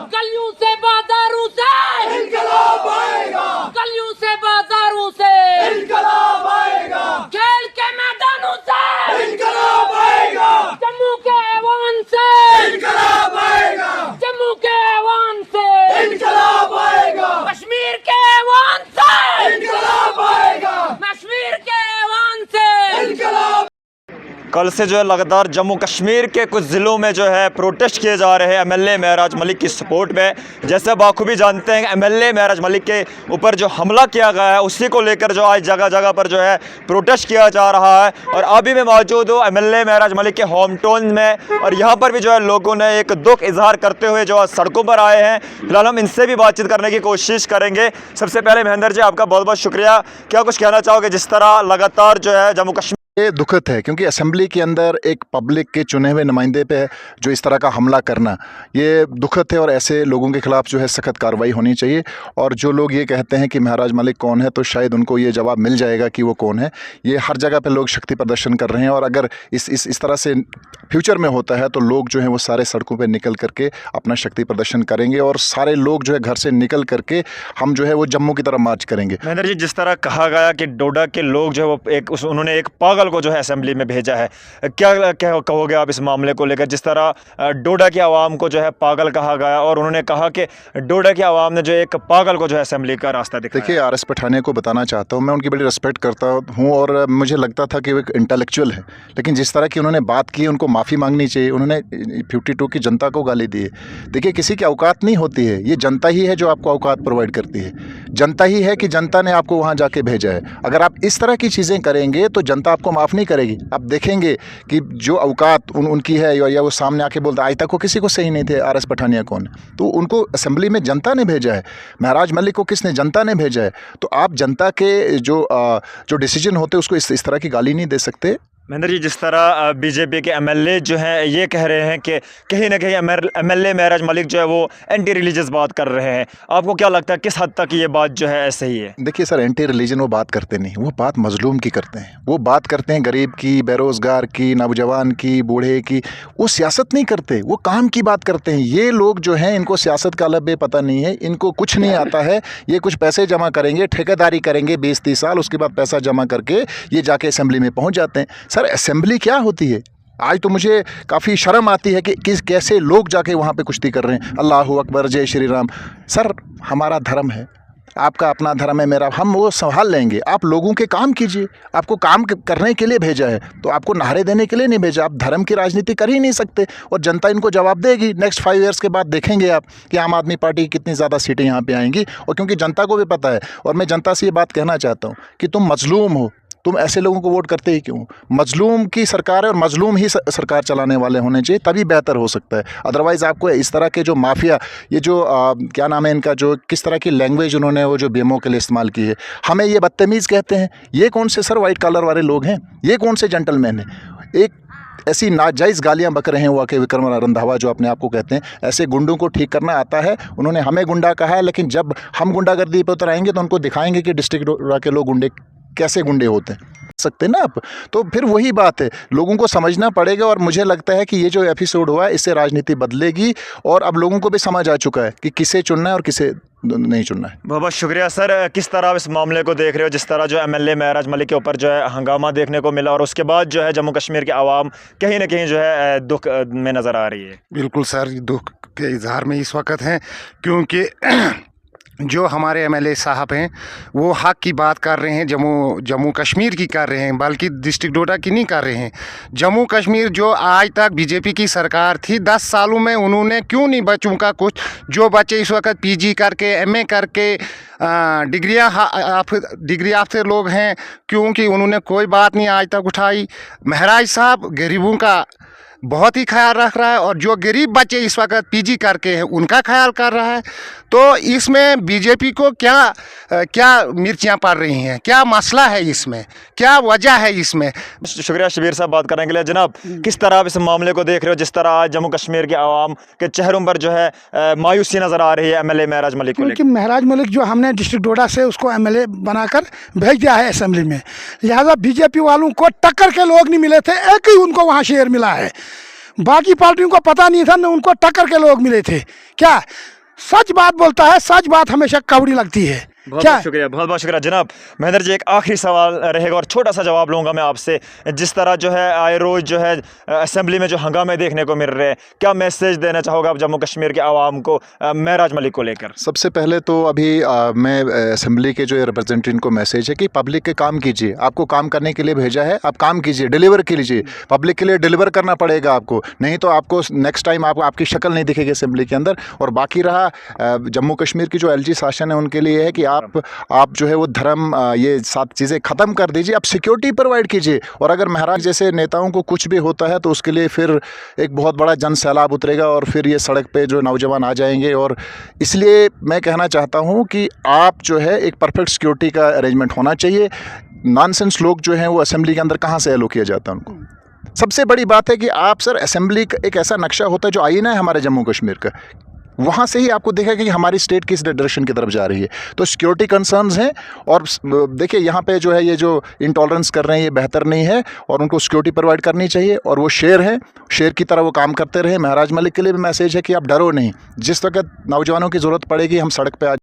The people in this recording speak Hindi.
गलियों से बाजारों से इनकलाब आएगा, गलियों से बाजारों से इनकलाब आएगा, खेल के मैदानों से इनकलाब आएगा, जम्मू के ऐवान से इनकलाब आएगा, जम्मू के ऐवान से इनकलाब आएगा, कश्मीर के ऐवान से इनकलाब आएगा, कश्मीर के ऐवान से इनकलाब। कल से जो है लगातार जम्मू कश्मीर के कुछ ज़िलों में जो है प्रोटेस्ट किए जा रहे हैं एमएलए महराज मलिक की सपोर्ट में। जैसे बाखूबी जानते हैं एमएलए महराज मलिक के ऊपर जो हमला किया गया है उसी को लेकर जो आज जगह जगह पर जो है प्रोटेस्ट किया जा रहा है। और अभी मैं मौजूद हूँ एमएलए महराज मलिक के होम टाउन में और यहाँ पर भी जो है लोगों ने एक दुख इजहार करते हुए जो सड़कों पर आए हैं। फिलहाल हम इनसे भी बातचीत करने की कोशिश करेंगे। सबसे पहले महेंद्र जी आपका बहुत बहुत शुक्रिया। क्या कुछ कहना चाहोगे जिस तरह लगातार जो है जम्मू कश्मीर ये दुखद है क्योंकि असेंबली के अंदर एक पब्लिक के चुने हुए नुमाइंदे पे जो इस तरह का हमला करना ये दुखद है और ऐसे लोगों के खिलाफ जो है सख्त कार्रवाई होनी चाहिए। और जो लोग ये कहते हैं कि महराज मलिक कौन है तो शायद उनको ये जवाब मिल जाएगा कि वो कौन है। ये हर जगह पे लोग शक्ति प्रदर्शन कर रहे हैं और अगर इस तरह से फ्यूचर में होता है तो लोग जो है वो सारे सड़कों पर निकल करके अपना शक्ति प्रदर्शन करेंगे और सारे लोग जो है घर से निकल करके हम जो है वो जम्मू की तरफ मार्च करेंगे। महेंद्र जी जिस तरह कहा गया कि डोडा के लोग जो है वो उन्होंने एक पागल को जो है असेंबली में भेजा है, क्या कहोगे आप इस मामले को लेकर? जिस तरह डोडा की आवाम को जो है पागल कहा गया और उन्होंने कहा कि डोडा की आवाम ने जो एक पागल को जो है असेंबली का रास्ता दिखाया। देखिए आर एस पठानिया को बताना चाहता हूँ मैं उनकी बड़ी रिस्पेक्ट करता हूँ और मुझे लगता था कि वो एक इंटेलेक्चुअल है, लेकिन जिस तरह की उन्होंने बात की उनको माफ़ी मांगनी चाहिए। उन्होंने 52 की जनता को गाली दी है। देखिए किसी की औकात नहीं होती है, ये जनता ही है जो आपको औकात प्रोवाइड करती है। जनता ही है कि जनता ने आपको वहाँ जाके भेजा है। अगर आप इस तरह की चीज़ें करेंगे तो जनता आपको माफ़ नहीं करेगी। आप देखेंगे कि जो औकात उनकी है या वो सामने आके बोलता आज तक वो किसी को सही नहीं थे आर एस पठानिया कौन है, तो उनको असेंबली में जनता ने भेजा है। महराज मलिक को किसने? जनता ने भेजा है। तो आप जनता के जो डिसीजन होते हैं उसको इस तरह की गाली नहीं दे सकते। महेंद्र जी जिस तरह बीजेपी के एमएलए जो हैं ये कह रहे हैं कि कहीं ना कहीं एमएलए महराज मलिक जो है वो एंटी रिलीजियस बात कर रहे हैं, आपको क्या लगता है किस हद तक ये बात जो है सही है? देखिए सर, एंटी रिलीजन वो बात करते नहीं, वो बात मजलूम की करते हैं। वो बात करते हैं गरीब की, बेरोज़गार की, नौजवान की, बूढ़े की। वो सियासत नहीं करते, वो काम की बात करते हैं। ये लोग जो हैं इनको सियासत का लब पता नहीं है, इनको कुछ नहीं आता है। ये कुछ पैसे जमा करेंगे, ठेकेदारी करेंगे 20-30 साल, उसके बाद पैसा जमा करके ये जाके असेंबली में पहुँच जाते हैं। सर असेंबली क्या होती है? आज तो मुझे काफ़ी शर्म आती है कि कैसे लोग जाके वहाँ पे कुश्ती कर रहे हैं। अल्लाह अकबर, जय श्री राम। सर हमारा धर्म है, आपका अपना धर्म है, मेरा, हम वो संभाल लेंगे। आप लोगों के काम कीजिए। आपको काम करने के लिए भेजा है तो आपको नारे देने के लिए नहीं भेजा। आप धर्म की राजनीति कर ही नहीं सकते और जनता इनको जवाब देगी। नेक्स्ट 5 ईयर्स के बाद देखेंगे आप कि आम आदमी पार्टी की कितनी ज़्यादा सीटें यहाँ पे आएंगी। और क्योंकि जनता को भी पता है और मैं जनता से ये बात कहना चाहता हूँ कि तुम मजलूम हो, तुम ऐसे लोगों को वोट करते ही क्यों? मजलूम की सरकार है और मजलूम ही सरकार चलाने वाले होने चाहिए, तभी बेहतर हो सकता है। अदरवाइज़ आपको इस तरह के जो माफिया, ये जो क्या नाम है इनका, जो किस तरह की लैंग्वेज उन्होंने वो जो बीएमओ के लिए इस्तेमाल की है, हमें ये बदतमीज़ कहते हैं। ये कौन से सर वाइट कॉलर वाले लोग हैं? ये कौन से जेंटलमैन हैं? एक ऐसी नाजायज़ गालियां बक रहे हैं वो के विक्रम रंधावा जो अपने आप को कहते हैं। ऐसे गुंडों को ठीक करना आता है। उन्होंने हमें गुंडा कहा है, लेकिन जब हम गुंडागर्दी पर उतर आएंगे तो उनको दिखाएंगे कि डिस्ट्रिक्ट के लोग गुंडे कैसे गुंडे होते हैं। सकते ना आप, तो फिर वही बात है, लोगों को समझना पड़ेगा। और मुझे लगता है कि ये जो एपिसोड हुआ है इससे राजनीति बदलेगी और अब लोगों को भी समझ आ चुका है कि किसे चुनना है और किसे नहीं चुनना है। बहुत बहुत शुक्रिया सर। किस तरह आप इस मामले को देख रहे हो? जिस तरह जो एमएलए महराज मलिक के ऊपर जो है हंगामा देखने को मिला और उसके बाद जो है जम्मू कश्मीर की आवाम कहीं ना कहीं जो है दुख में नज़र आ रही है। बिल्कुल सर, दुख के इजहार में इस वक्त हैं क्योंकि जो हमारे एमएलए साहब हैं वो हक की बात कर रहे हैं, जम्मू कश्मीर की कर रहे हैं, बल्कि डिस्ट्रिक्ट डोडा की नहीं कर रहे हैं। जम्मू कश्मीर जो आज तक बीजेपी की सरकार थी, 10 सालों में उन्होंने क्यों नहीं बच्चों का कुछ, जो बच्चे इस वक्त पीजी करके, एमए करके डिग्री याफ्ता लोग हैं, क्योंकि उन्होंने कोई बात नहीं आज तक उठाई। महराज साहब गरीबों का बहुत ही ख्याल रख रहा है और जो गरीब बच्चे इस वक्त पीजी करके हैं उनका ख्याल कर रहा है। तो इसमें बीजेपी को क्या मिर्चियाँ पड़ रही हैं? क्या मसला है इसमें? क्या वजह है इसमें? शुक्रिया शबीर साहब बात करने के लिए। जनाब किस तरह आप इस मामले को देख रहे हो? जिस तरह आज जम्मू कश्मीर के आवाम के चेहरों पर जो है मायूसी नज़र आ रही है एमएलए महराज मलिक को क्योंकि महराज मलिक जो हमने डिस्ट्रिक्ट डोडा से उसको एमएलए बनाकर भेज दिया है असेंबली में, लिहाजा बीजेपी वालों को टक्कर के लोग नहीं मिले थे, एक ही उनको वहाँ शेयर मिला है। बाकी पार्टियों को पता नहीं था, न उनको टक्कर के लोग मिले थे। क्या सच बात बोलता है, सच बात हमेशा कड़वी लगती है। बहुत क्या बहुत शुक्रिया, बहुत बहुत शुक्रिया जनाब। महेंद्र जी, एक आखिरी सवाल रहेगा और छोटा सा जवाब लूँगा मैं आपसे। जिस तरह जो है आए रोज़ जो है असेंबली में जो हंगामे देखने को मिल रहे हैं, क्या मैसेज देना चाहोगे आप जम्मू कश्मीर के आवाम को महराज मलिक को लेकर? सबसे पहले तो अभी मैं असेंबली के जो रिप्रेजेंटेटिव को मैसेज है कि पब्लिक के काम कीजिए। आपको काम करने के लिए भेजा है, आप काम कीजिए, डिलीवर कीजिए। पब्लिक के लिए डिलीवर करना पड़ेगा आपको, नहीं तो आपको नेक्स्ट टाइम आपकी शक्ल नहीं दिखेगी असेंबली के अंदर। और बाकी रहा जम्मू कश्मीर की जो एलजी शासन है उनके लिए है कि आप जो है वो धर्म ये सात चीज़ें ख़त्म कर दीजिए, आप सिक्योरिटी प्रोवाइड कीजिए। और अगर महराज जैसे नेताओं को कुछ भी होता है तो उसके लिए फिर एक बहुत बड़ा जन सैलाब उतरेगा और फिर ये सड़क पे जो नौजवान आ जाएंगे। और इसलिए मैं कहना चाहता हूँ कि आप जो है एक परफेक्ट सिक्योरिटी का अरेंजमेंट होना चाहिए। नॉनसेंस लोग जो हैं वो असेंबली के अंदर कहाँ से एलो किया जाता है उनको। सबसे बड़ी बात है कि आप सर असेंबली का एक ऐसा नक्शा होता है जो आईना है हमारे जम्मू कश्मीर का, वहाँ से ही आपको देखा कि हमारी स्टेट किस डायरेक्शन की तरफ जा रही है। तो सिक्योरिटी कंसर्न्स हैं और देखिए यहाँ पे जो है ये जो इंटॉलरेंस कर रहे हैं ये बेहतर नहीं है और उनको सिक्योरिटी प्रोवाइड करनी चाहिए। और वो शेर हैं, शेर की तरह वो काम करते रहे। महराज मलिक के लिए भी मैसेज है कि आप डरो नहीं, जिस वक्त नौजवानों की ज़रूरत पड़ेगी हम सड़क पे आ